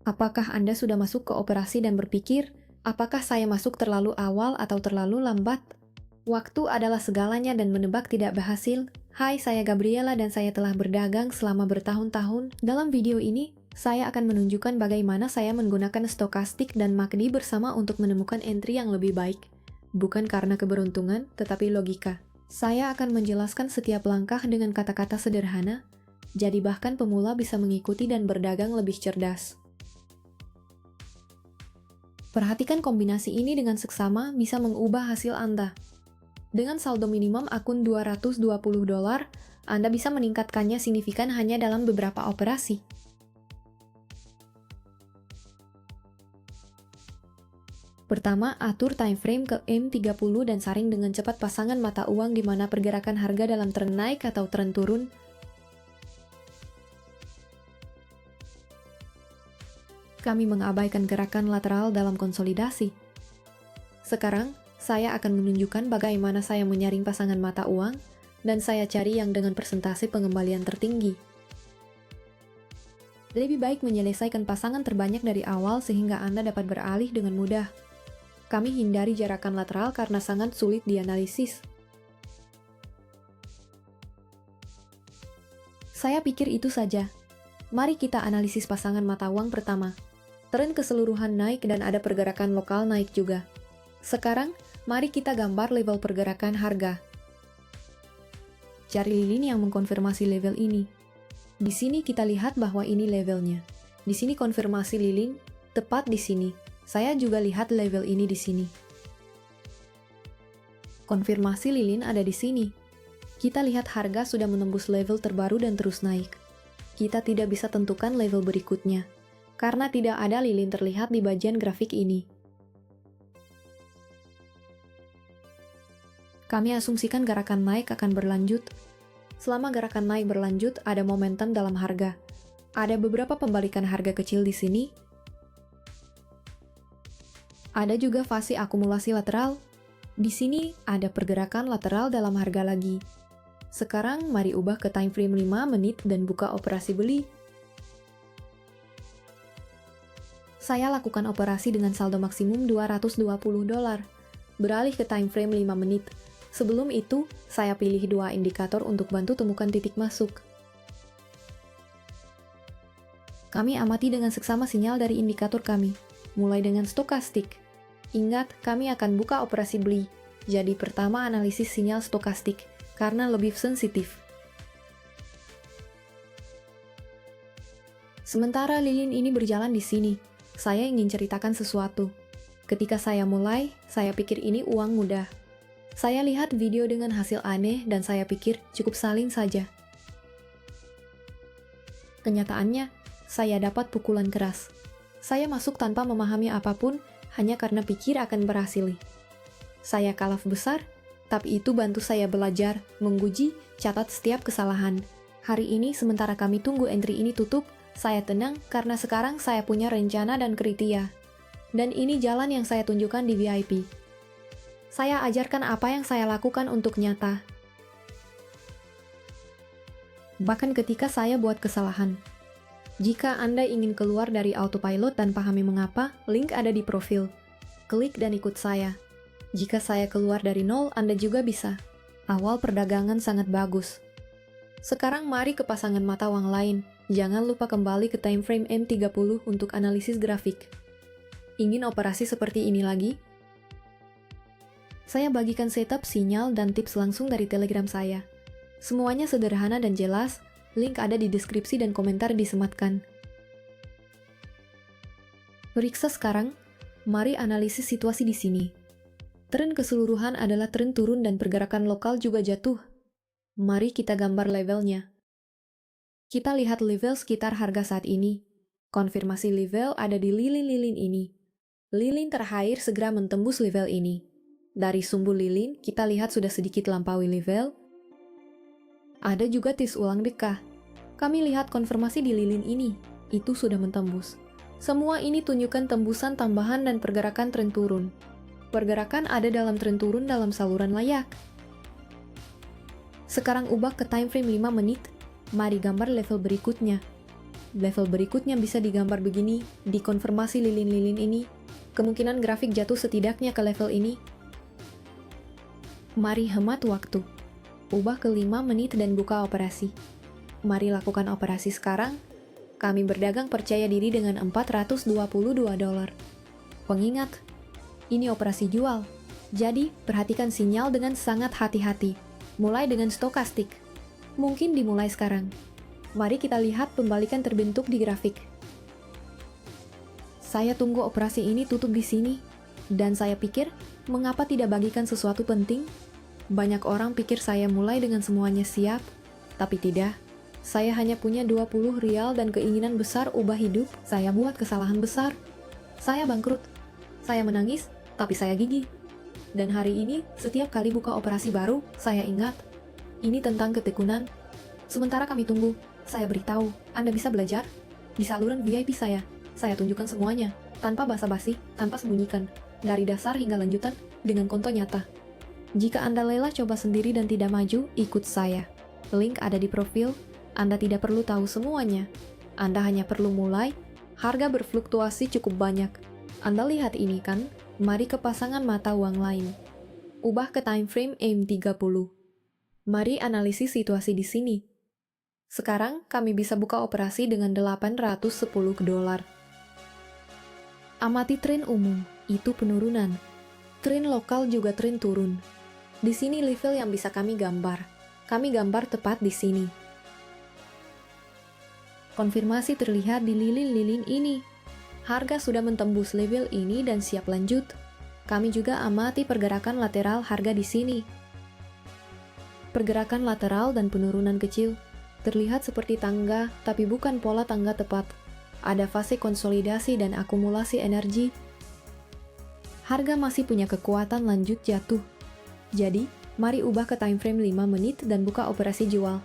Apakah Anda sudah masuk ke operasi dan berpikir, apakah saya masuk terlalu awal atau terlalu lambat? Waktu adalah segalanya dan menebak tidak berhasil. Hai, saya Gabriela dan saya telah berdagang selama bertahun-tahun. Dalam video ini, saya akan menunjukkan bagaimana saya menggunakan stokastik dan MACD bersama untuk menemukan entry yang lebih baik. Bukan karena keberuntungan, tetapi logika. Saya akan menjelaskan setiap langkah dengan kata-kata sederhana, jadi bahkan pemula bisa mengikuti dan berdagang lebih cerdas. Perhatikan kombinasi ini dengan seksama bisa mengubah hasil Anda. Dengan saldo minimum akun $220, Anda bisa meningkatkannya signifikan hanya dalam beberapa operasi. Pertama, atur time frame ke M30 dan saring dengan cepat pasangan mata uang di mana pergerakan harga dalam tren naik atau tren turun. Kami mengabaikan gerakan lateral dalam konsolidasi. Sekarang, saya akan menunjukkan bagaimana saya menyaring pasangan mata uang, dan saya cari yang dengan persentase pengembalian tertinggi. Lebih baik menyelesaikan pasangan terbanyak dari awal sehingga Anda dapat beralih dengan mudah. Kami hindari jarakan lateral karena sangat sulit dianalisis. Saya pikir itu saja. Mari kita analisis pasangan mata uang pertama. Tren keseluruhan naik dan ada pergerakan lokal naik juga. Sekarang, mari kita gambar level pergerakan harga. Cari lilin yang mengkonfirmasi level ini. Di sini kita lihat bahwa ini levelnya. Di sini konfirmasi lilin, tepat di sini. Saya juga lihat level ini di sini. Konfirmasi lilin ada di sini. Kita lihat harga sudah menembus level terbaru dan terus naik. Kita tidak bisa tentukan level berikutnya, karena tidak ada lilin terlihat di bagian grafik ini. Kami asumsikan gerakan naik akan berlanjut. Selama gerakan naik berlanjut, ada momentum dalam harga. Ada beberapa pembalikan harga kecil di sini. Ada juga fase akumulasi lateral. Di sini ada pergerakan lateral dalam harga lagi. Sekarang mari ubah ke time frame 5 menit dan buka operasi beli. Saya lakukan operasi dengan saldo maksimum $220. Beralih ke time frame 5 menit. Sebelum itu, saya pilih dua indikator untuk bantu temukan titik masuk. Kami amati dengan seksama sinyal dari indikator kami, mulai dengan stokastik. Ingat, kami akan buka operasi beli. Jadi pertama analisis sinyal stokastik, karena lebih sensitif. Sementara lilin ini berjalan di sini, saya ingin ceritakan sesuatu. Ketika saya mulai, saya pikir ini uang mudah. Saya lihat video dengan hasil aneh dan saya pikir cukup saling saja. Kenyataannya, saya dapat pukulan keras. Saya masuk tanpa memahami apapun, hanya karena pikir akan berhasil. Saya kalah besar, tapi itu bantu saya belajar, menguji, catat setiap kesalahan. Hari ini sementara kami tunggu entry ini tutup, saya tenang karena sekarang saya punya rencana dan kriteria. Dan ini jalan yang saya tunjukkan di VIP. Saya ajarkan apa yang saya lakukan untuk nyata. Bahkan ketika saya buat kesalahan. Jika Anda ingin keluar dari autopilot dan pahami mengapa, link ada di profil. Klik dan ikut saya. Jika saya keluar dari nol, Anda juga bisa. Awal perdagangan sangat bagus. Sekarang mari ke pasangan mata uang lain. Jangan lupa kembali ke time frame M30 untuk analisis grafik. Ingin operasi seperti ini lagi? Saya bagikan setup, sinyal, dan tips langsung dari Telegram saya. Semuanya sederhana dan jelas, link ada di deskripsi dan komentar disematkan. Periksa sekarang, mari analisis situasi di sini. Tren keseluruhan adalah tren turun dan pergerakan lokal juga jatuh. Mari kita gambar levelnya. Kita lihat level sekitar harga saat ini. Konfirmasi level ada di lilin-lilin ini. Lilin terakhir segera mentembus level ini. Dari sumbu lilin, kita lihat sudah sedikit lampaui level. Ada juga tis ulang dekah. Kami lihat konfirmasi di lilin ini, itu sudah mentembus. Semua ini tunjukkan tembusan tambahan dan pergerakan tren turun. Pergerakan ada dalam tren turun dalam saluran layak. Sekarang ubah ke time frame 5 menit. Mari gambar level berikutnya. level berikutnya bisa digambar begini, dikonfirmasi lilin-lilin ini. Kemungkinan grafik jatuh setidaknya ke level ini. Mari hemat waktu. Ubah ke 5 menit dan buka operasi. Mari lakukan operasi sekarang. Kami berdagang percaya diri dengan $422. Pengingat, ini operasi jual. Jadi, perhatikan sinyal dengan sangat hati-hati. Mulai dengan stokastik. Mungkin dimulai sekarang. Mari kita lihat pembalikan terbentuk di grafik. Saya tunggu operasi ini tutup di sini. Dan saya pikir, mengapa tidak bagikan sesuatu penting? Banyak orang pikir saya mulai dengan semuanya siap, tapi tidak. Saya hanya punya 20 rial dan keinginan besar ubah hidup. Saya buat kesalahan besar. Saya bangkrut. Saya menangis, tapi saya gigih. Dan hari ini, setiap kali buka operasi baru, saya ingat. Ini tentang ketekunan. Sementara kami tunggu, saya beritahu, Anda bisa belajar. Di saluran VIP saya tunjukkan semuanya, tanpa basa-basi, tanpa sembunyikan. Dari dasar hingga lanjutan, dengan konto nyata. Jika Anda lelah coba sendiri dan tidak maju, ikut saya. Link ada di profil. Anda tidak perlu tahu semuanya. Anda hanya perlu mulai. Harga berfluktuasi cukup banyak. Anda lihat ini kan? Mari ke pasangan mata uang lain. Ubah ke time frame M30. Mari analisis situasi di sini. Sekarang kami bisa buka operasi dengan $810. Amati tren umum, itu penurunan. Tren lokal juga tren turun. Di sini level yang bisa kami gambar. Kami gambar tepat di sini. Konfirmasi terlihat di lilin-lilin ini. Harga sudah mentembus level ini dan siap lanjut. Kami juga amati pergerakan lateral harga di sini. Pergerakan lateral dan penurunan kecil terlihat seperti tangga, tapi bukan pola tangga tepat. Ada fase konsolidasi dan akumulasi energi. Harga masih punya kekuatan lanjut jatuh. Jadi, mari ubah ke time frame 5 menit dan buka operasi jual.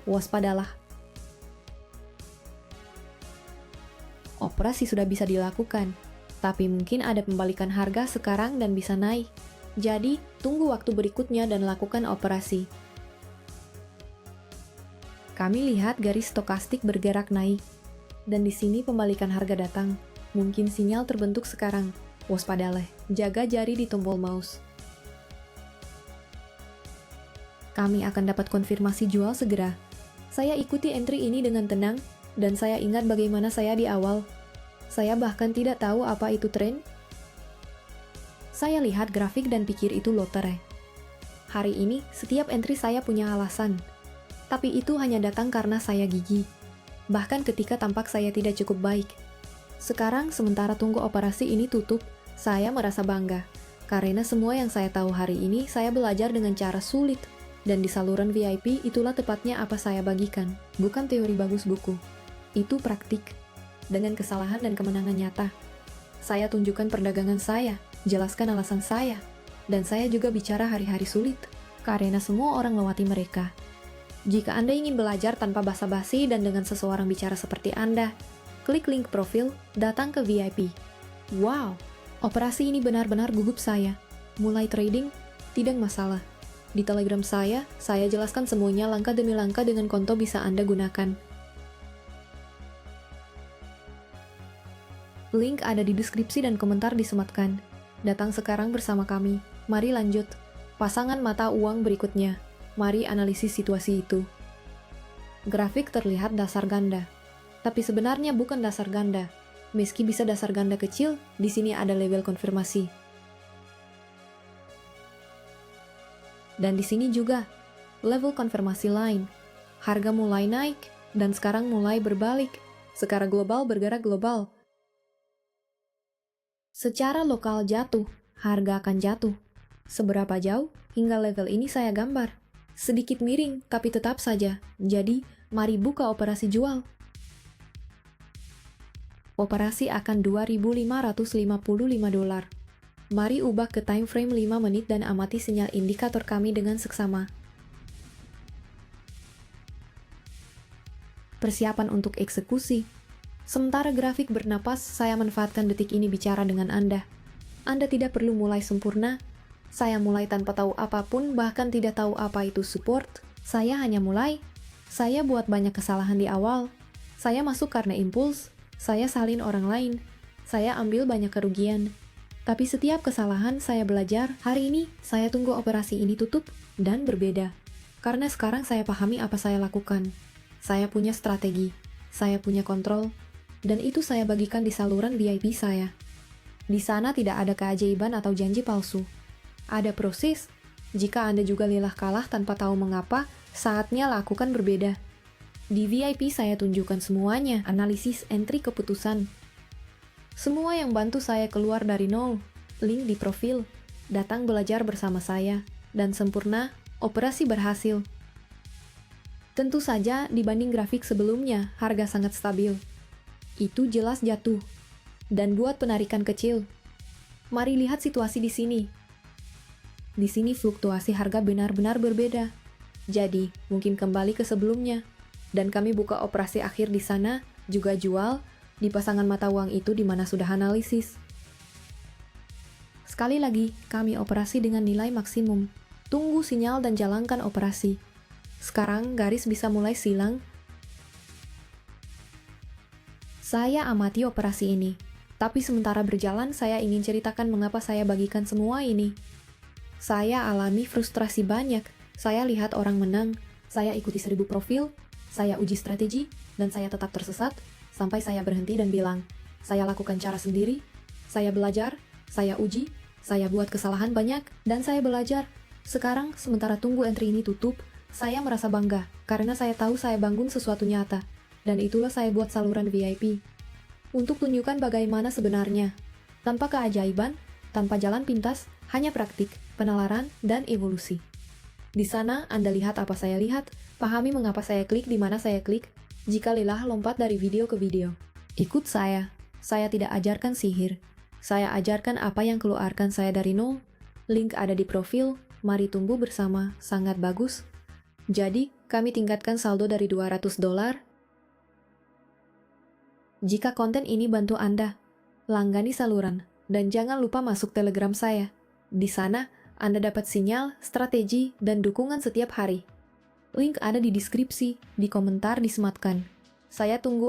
Waspadalah. Operasi sudah bisa dilakukan, tapi mungkin ada pembalikan harga sekarang dan bisa naik. Jadi, tunggu waktu berikutnya dan lakukan operasi. Kami lihat garis stokastik bergerak naik. Dan di sini pembalikan harga datang. Mungkin sinyal terbentuk sekarang. Waspadalah, jaga jari di tombol mouse. Kami akan dapat konfirmasi jual segera. Saya ikuti entry ini dengan tenang, dan saya ingat bagaimana saya di awal. Saya bahkan tidak tahu apa itu tren. Saya lihat grafik dan pikir itu lotre. Hari ini, setiap entry saya punya alasan. Tapi itu hanya datang karena saya gigih. Bahkan ketika tampak saya tidak cukup baik. Sekarang, sementara tunggu operasi ini tutup, saya merasa bangga. Karena semua yang saya tahu hari ini, saya belajar dengan cara sulit. Dan di saluran VIP, itulah tepatnya apa saya bagikan. Bukan teori bagus buku. Itu praktik. Dengan kesalahan dan kemenangan nyata. Saya tunjukkan perdagangan saya, jelaskan alasan saya. Dan saya juga bicara hari-hari sulit. Karena semua orang melewati mereka. Jika Anda ingin belajar tanpa basa-basi dan dengan seseorang bicara seperti Anda, klik link profil, datang ke VIP. Wow, operasi ini benar-benar gugup saya. Mulai trading, tidak masalah. Di Telegram saya jelaskan semuanya langkah demi langkah dengan konto bisa Anda gunakan. Link ada di deskripsi dan komentar disematkan. Datang sekarang bersama kami. Mari lanjut. Pasangan mata uang berikutnya. Mari analisis situasi itu. Grafik terlihat dasar ganda. Tapi sebenarnya bukan dasar ganda. Meski bisa dasar ganda kecil, di sini ada level konfirmasi. Dan di sini juga, level konfirmasi lain. Harga mulai naik, dan sekarang mulai berbalik. Secara global bergerak global. Secara lokal jatuh, harga akan jatuh. Seberapa jauh, hingga level ini saya gambar. Sedikit miring, tapi tetap saja. Jadi, mari buka operasi jual. Operasi akan $2.555. Mari ubah ke time frame 5 menit dan amati sinyal indikator kami dengan seksama. Persiapan untuk eksekusi. Sementara grafik bernapas, saya manfaatkan detik ini bicara dengan Anda. Anda tidak perlu mulai sempurna. Saya mulai tanpa tahu apapun, bahkan tidak tahu apa itu support. Saya hanya mulai. Saya buat banyak kesalahan di awal. Saya masuk karena impuls, saya salin orang lain, saya ambil banyak kerugian. Tapi setiap kesalahan saya belajar, hari ini saya tunggu operasi ini tutup dan berbeda. Karena sekarang saya pahami apa saya lakukan. Saya punya strategi, saya punya kontrol, dan itu saya bagikan di saluran VIP saya. Di sana tidak ada keajaiban atau janji palsu. Ada proses. Jika Anda juga lelah kalah tanpa tahu mengapa, saatnya lakukan berbeda. Di VIP saya tunjukkan semuanya, analisis, entry keputusan. Semua yang bantu saya keluar dari nol, link di profil, datang belajar bersama saya, dan sempurna, operasi berhasil. Tentu saja dibanding grafik sebelumnya, harga sangat stabil. Itu jelas jatuh. Dan buat penarikan kecil. Mari lihat situasi di sini. Di sini fluktuasi harga benar-benar berbeda. Jadi, mungkin kembali ke sebelumnya. Dan kami buka operasi akhir di sana, juga jual, di pasangan mata uang itu di mana sudah analisis. Sekali lagi, kami operasi dengan nilai maksimum. Tunggu sinyal dan jalankan operasi. Sekarang garis bisa mulai silang. Saya amati operasi ini. Tapi sementara berjalan, saya ingin ceritakan mengapa saya bagikan semua ini. Saya alami frustrasi banyak. Saya lihat orang menang. Saya ikuti 1000 profil. Saya uji strategi. Dan saya tetap tersesat. Sampai saya berhenti dan bilang, saya lakukan cara sendiri, saya belajar, saya uji, saya buat kesalahan banyak, dan saya belajar. Sekarang, sementara tunggu entry ini tutup, saya merasa bangga, karena saya tahu saya bangun sesuatu nyata. Dan itulah saya buat saluran VIP. Untuk tunjukkan bagaimana sebenarnya. Tanpa keajaiban, tanpa jalan pintas, hanya praktik, penalaran, dan evolusi. Di sana, Anda lihat apa saya lihat, pahami mengapa saya klik di mana saya klik. Jika lelah, lompat dari video ke video. Ikut saya. Saya tidak ajarkan sihir. Saya ajarkan apa yang keluarkan saya dari nol. Link ada di profil. Mari tumbuh bersama. Sangat bagus. Jadi, kami tingkatkan saldo dari $200. Jika konten ini bantu Anda, langgani saluran. Dan jangan lupa masuk Telegram saya. Di sana, Anda dapat sinyal, strategi, dan dukungan setiap hari. Link ada di deskripsi, di komentar disematkan. Saya tunggu